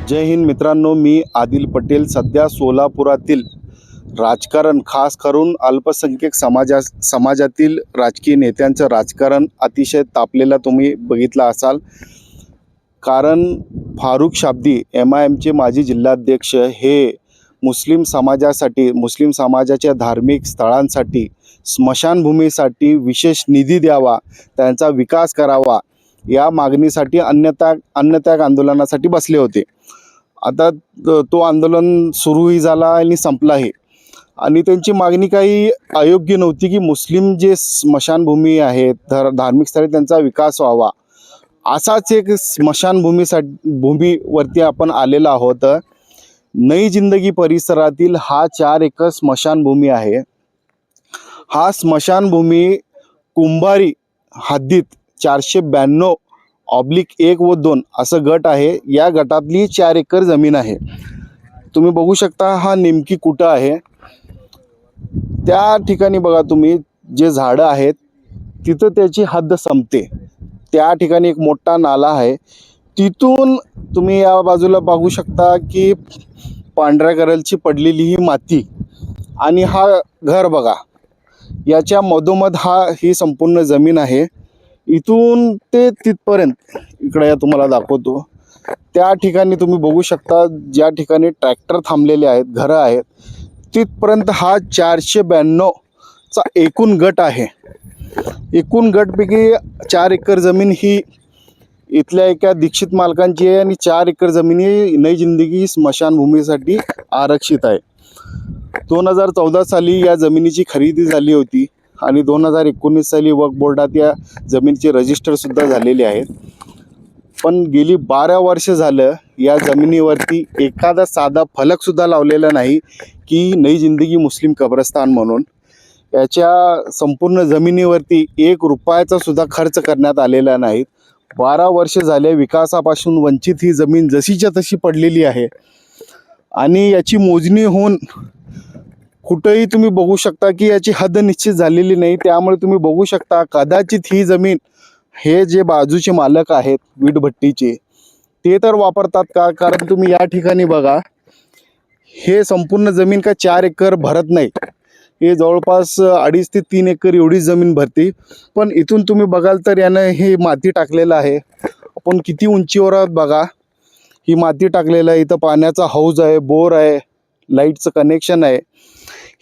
जय हिंद मित्रांनो, मी आदिल पटेल. सध्या सोलापुरातील राजकारण, खास करून अल्पसंख्याक समाजातील राजकीय नेत्यांचं राजकारण अतिशय तापलेलं तुम्ही बघितलं असाल. कारण फारुख शाब्दी MIMचे माजी जिल्हाध्यक्ष हे मुस्लिम समाजासाठी, मुस्लिम समाजाच्या धार्मिक स्थळांसाठी, स्मशानभूमीसाठी विशेष निधी द्यावा, त्यांचा विकास करावा या मागणीसाठी अन्नत्याग आंदोलनासाठी बसले होते. आता तो आंदोलन सुरूही झाला आणि संपलाही. आणि त्यांची मागणी काही अयोग्य नव्हती की मुस्लिम जे स्मशानभूमी आहेत, धार्मिक स्थळे, त्यांचा विकास व्हावा. असाच एक भूमीवरती आपण आलेलो आहोत. नई जिंदगी परिसरातील हा 4 एकर स्मशानभूमी आहे. हा स्मशानभूमी कुंभारी हद्दीत 492/1 व 2 असं गट आहे. या गटातली 4 एकर जमीन आहे. तुम्ही बघू शकता हा नेमकी कुठं आहे. त्या ठिकाणी बघा तुम्ही, जे झाडं आहेत तिथं त्याची हद्द संपते. त्या ठिकाणी एक मोठा नाला आहे. तिथून तुम्ही या बाजूला बघू शकता की पांढऱ्या कलरची पडलेली ही माती आणि हा घर बघा, याच्या मधोमध ही संपूर्ण जमीन आहे. इथून ते तिथपर्यंत इकडे तुम्हाला दाखवतो. त्या ठिकाणी तुम्ही बघू शकता, ज्या ठिकाणी ट्रॅक्टर थांबलेले आहेत, घरं आहेत, तिथपर्यंत हा 492चा एकूण गट आहे. एकूण गटपैकी 4 एकर जमीन ही इथल्या एका दीक्षित मालकांची आहे आणि 4 एकर जमीन ही नई जिंदगी स्मशानभूमीसाठी आरक्षित आहे. 2014 साली या जमिनीची खरेदी झाली होती आणि 2019 साली वक्फ बोर्डात या जमिनीचे रजिस्टरसुद्धा झालेले आहेत. पण गेली 12 वर्ष झालं या जमिनीवरती एखादा साधा फलकसुद्धा लावलेला नाही की नई जिंदगी मुस्लिम कब्रस्तान म्हणून. याच्या संपूर्ण जमिनीवरती 1 रुपयाचा सुद्धा खर्च करण्यात आलेला नाही. 12 वर्ष झाले विकासापासून वंचित ही जमीन जशीच्या तशी पडलेली आहे. आणि याची मोजणी होऊन कुठंही तुम्ही बघू शकता की याची हद्द निश्चित झालेली नाही. त्यामुळे तुम्ही बघू शकता, कदाचित ही जमीन हे जे बाजूचे मालक आहेत वीटभट्टीचे, ते तर वापरतात का? कारण तुम्ही या ठिकाणी बघा, हे संपूर्ण जमीन का 4 एकर भरत नाही. हे जवळपास 2.5 ते 3 एकर एवढी जमीन भरते. पण इथून तुम्ही बघाल तर यानं हे माती टाकलेलं आहे. आपण किती उंचीवर आहोत बघा. ही माती टाकलेलं आहे. इथं पाण्याचा हौज आहे, बोर आहे, लाईटचं कनेक्शन आहे.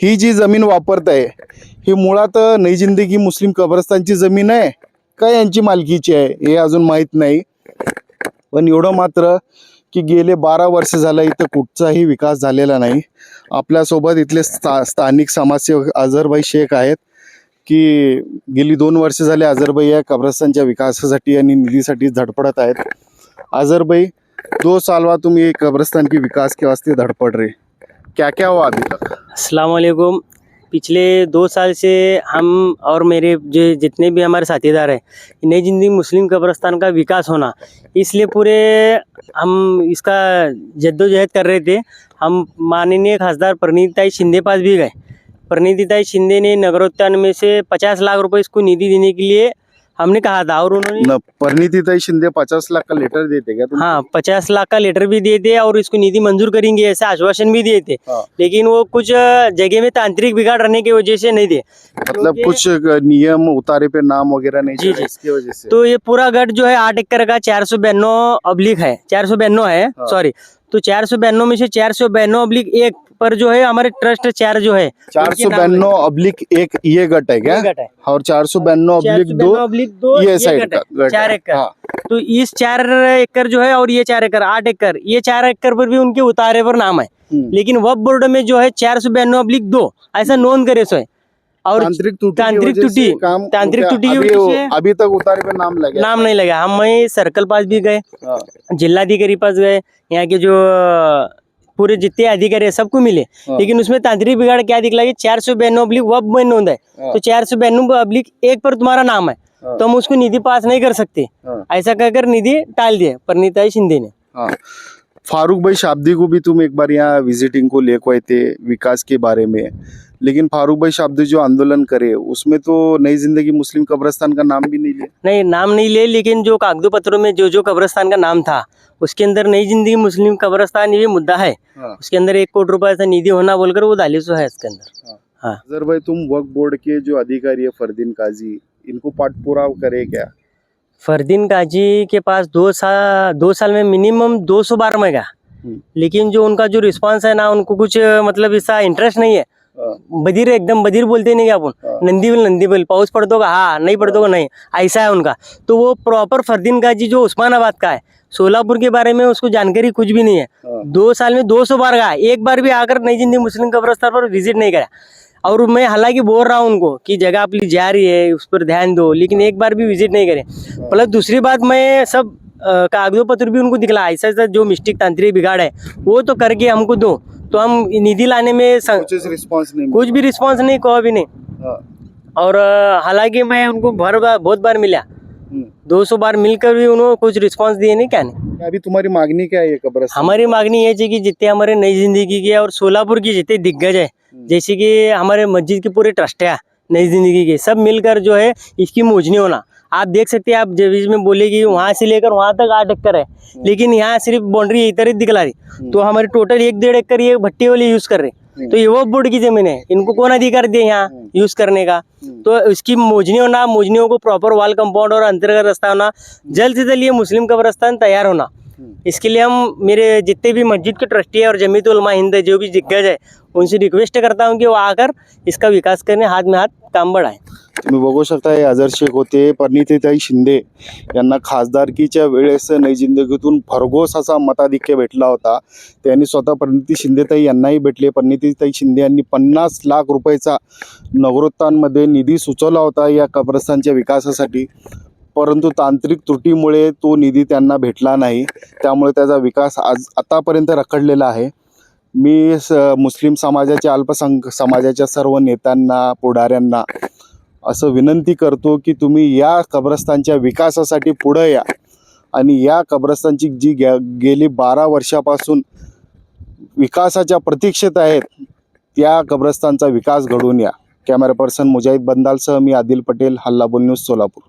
ही जी जमीन वापरत आहे ही मुळात नई जिंदगी मुस्लिम कब्रस्तानची जमीन आहे का यांची मालकीची आहे हे अजून माहीत नाही. पण एवढं मात्र की गेले 12 वर्ष झालं इथं कुठचाही विकास झालेला नाही. आपल्यासोबत इथले स्थानिक समाजसेवक अझरभाई शेख आहेत की गेली 2 वर्ष झाले अझरभाई या कब्रस्तानच्या विकासासाठी आणि निधीसाठी धडपडत आहेत. अझरभाई, 2 साल बाद तुम ये कब्रस्तान की विकास के वास्ते धड़पड़ रहे, क्या क्या हुआ अभी तक? अस्सलाम वालेकुम। पिछले 2 साल से हम और मेरे जो जितने भी हमारे साथीदार हैं, नई जिंदगी मुस्लिम कब्रस्तान का विकास होना, इसलिए पूरे हम इसका जद्दोजहद कर रहे थे। हम माननीय खासदार परिणीताई शिंदे पास भी गए। परिणीताई शिंदे ने नगरोत्थान में से 50 लाख रुपए इसको निधि देने के लिए हमने कहा था और उन्होंने परिणीताई शिंदे 50 लाख का लेटर देते क्या तुम? हाँ, 50 लाख का लेटर भी दिए थे और इसको निधि मंजूर करेंगे ऐसा आश्वासन भी दिए थे। हाँ। लेकिन वो कुछ जगह में तांत्रिक बिगाड़ रहने की वजह से नहीं थे। मतलब कुछ नियम उतारे पे नाम वगैरह नहीं जी, चले, जी। इसकी वजह से। तो ये पूरा गट जो है 8 एकड़ का 492/1 है, 492 है, हाँ। सॉरी। तो 492 में से 492/1 पर जो है हमारे ट्रस्ट 4 जो है 492/1 ये गट है क्या? ये गट है। और 492/2 492/2 ये ये साइड गट है, का 4 एकड़। हाँ। तो इस 4 एकड़ जो है और ये 4 एकड़ 8 एकड़, ये 4 एकड़ पर भी उनके उतारे पर नाम है। लेकिन वक्फ बोर्ड में जो है 492/2 ऐसा नोंद करे सो है। और तांत्रिक त्रुटि तांत्रिक त्रुटि की वजह से अभी तक उतारे पे नाम लगे, नाम नहीं लगा। हम सर्कल पास भी गए, हाँ। जिलाधिकारी पास गए, यहाँ के जो पूरे जितने अधिकारी है सबको मिले। हाँ। लेकिन उसमें तांत्रिक बिगाड़ क्या दिखला कि 492/1 में नोंद है। हाँ। तो 492/1 पर तुम्हारा नाम है, हाँ। तो हम उसको निधि पास नहीं कर सकते। हाँ। ऐसा कहकर निधि टाल दिए परिणीताई शिंदे ने। हाँ। फारूक भाई शाब्दी को भी तुम एक बार यहाँ विजिटिंग को लेकर आए थे विकास के बारे में, लेकिन फारूक भाई शाब्दी जो आंदोलन करे उसमें तो नई जिंदगी मुस्लिम कब्रिस्तान का नाम भी नहीं लिया। नहीं, नाम नहीं ले, लेकिन जो कागजों पत्रों में जो जो कब्रिस्तान का नाम था उसके अंदर नई जिंदगी मुस्लिम कब्रिस्तान ये मुद्दा है। हाँ। उसके अंदर 1 करोड़ रुपए ऐसा निधि होना बोलकर वो दालिश है इसके अंदर। हाँ। अजहर भाई, तुम वक्फ बोर्ड के जो अधिकारी है फरदीन काजी, इनको पाठपुरावा करे क्या? फरदीन काजी के पास 2 साल में मिनिमम 200 बार मैं गया, लेकिन जो उनका जो रिस्पांस है ना, उनको कुछ मतलब ऐसा इंटरेस्ट नहीं है। बधीर, एकदम बधीर बोलते नहीं क्या आपण, नंदी बिल पाऊस पड़तो का हाँ, नहीं पड़तो का नहीं, ऐसा है उनका। तो वो प्रॉपर फरदीन काजी जो उस्मानाबाद का है, सोलापुर के बारे में उसको जानकारी कुछ भी नहीं है। 2 साल में 200 बार गया, एक बार भी आकर नई जिंदगी मुस्लिम कब्रिस्तान पर विजिट नहीं करा। और मैं हालांकि बोल रहा हूँ उनको कि जगह अपनी जा रही है उस पर ध्यान दो, लेकिन एक बार भी विजिट नहीं करे। प्लस दूसरी बात, मैं सब कागजों पत्र भी उनको दिखला, ऐसा ऐसा जो मिस्टेक तांत्रिक बिगाड़ है वो तो करके हमको दो, तो हम निधि लाने में कुछ रिस्पांस नहीं, कुछ भी रिस्पांस नहीं, कोई भी नहीं। और हालांकि मैं उनको बहुत बार मिला, 200 बार मिलकर भी उन्होंने कुछ रिस्पांस दिए नहीं, क्या नहीं। अभी तुम्हारी मांगनी क्या है कब्रिस्तान? हमारी मांगनी ये है कि जितने हमारे नई जिंदगी के और सोलापुर की जितने दिग्गज है, जैसे कि हमारे मस्जिद के पूरे ट्रस्ट है नई जिंदगी के, सब मिलकर जो है इसकी मोजनी होना। आप देख सकते हैं, आप जब इसमें बोले कि वहाँ से लेकर वहाँ तक 8 एकड़ है, लेकिन यहाँ सिर्फ बाउंड्री इधर ही दिखला रही, तो हमारे टोटल 1-1.5 एकड़ ये भट्टी वाले यूज कर रहे। तो ये वो बोर्ड की जमीन है, इनको कौन अधिकार दिए यहाँ यूज करने का? तो इसकी मोजनी होना, मोजनियों को प्रॉपर वॉल कंपाउंड और अंतर्गत रास्ता होना, जल्द से जल्द ये मुस्लिम कब्रिस्तान तैयार होना। इसके लिए हम मेरे जितने भी मस्जिद के ट्रस्टी है और जमीयत उलमा हिंद जो भी दिग्गज है, उनसे रिक्वेस्ट करता हूँ की वो आकर इसका विकास करने हाथ में हात काम बढ़ाए। तुम्ही बघू शकता, हे अजहर शेख होते. परिणितीताई शिंदे यांना खासदारकीच्या वेळेस नई जिंदगीतून भरघोस असा मताधिक्य भेटला होता. त्यांनी स्वतः परिणिती शिंदेताई यांनाही भेटले. परिणितीताई शिंदे यांनी 50 लाख रुपयाचा नगरोत्थानमध्ये निधी सुचवला होता या कब्रस्तानच्या विकासासाठी, परंतु तांत्रिक त्रुटीमुळे तो निधी त्यांना भेटला नाही. त्यामुळे त्याचा विकास आतापर्यंत रखडलेला आहे. मी मुस्लिम समाजाच्या, अल्पसंख्याक समाजाच्या सर्व नेत्यांना, पुढाऱ्यांना असं विनंती करतो की तुम्ही या कब्रस्तानच्या विकासासाठी पुढे या आणि या कब्रस्तानची जी गेली 12 वर्षापासून विकासाच्या प्रतीक्षेत आहेत, त्या कब्रस्तानचा विकास घडवून या. कॅमेरा पर्सन मुजाहिद बंदालसह मी आदिल पटेल, हल्ला बोल न्यूज, सोलापूर.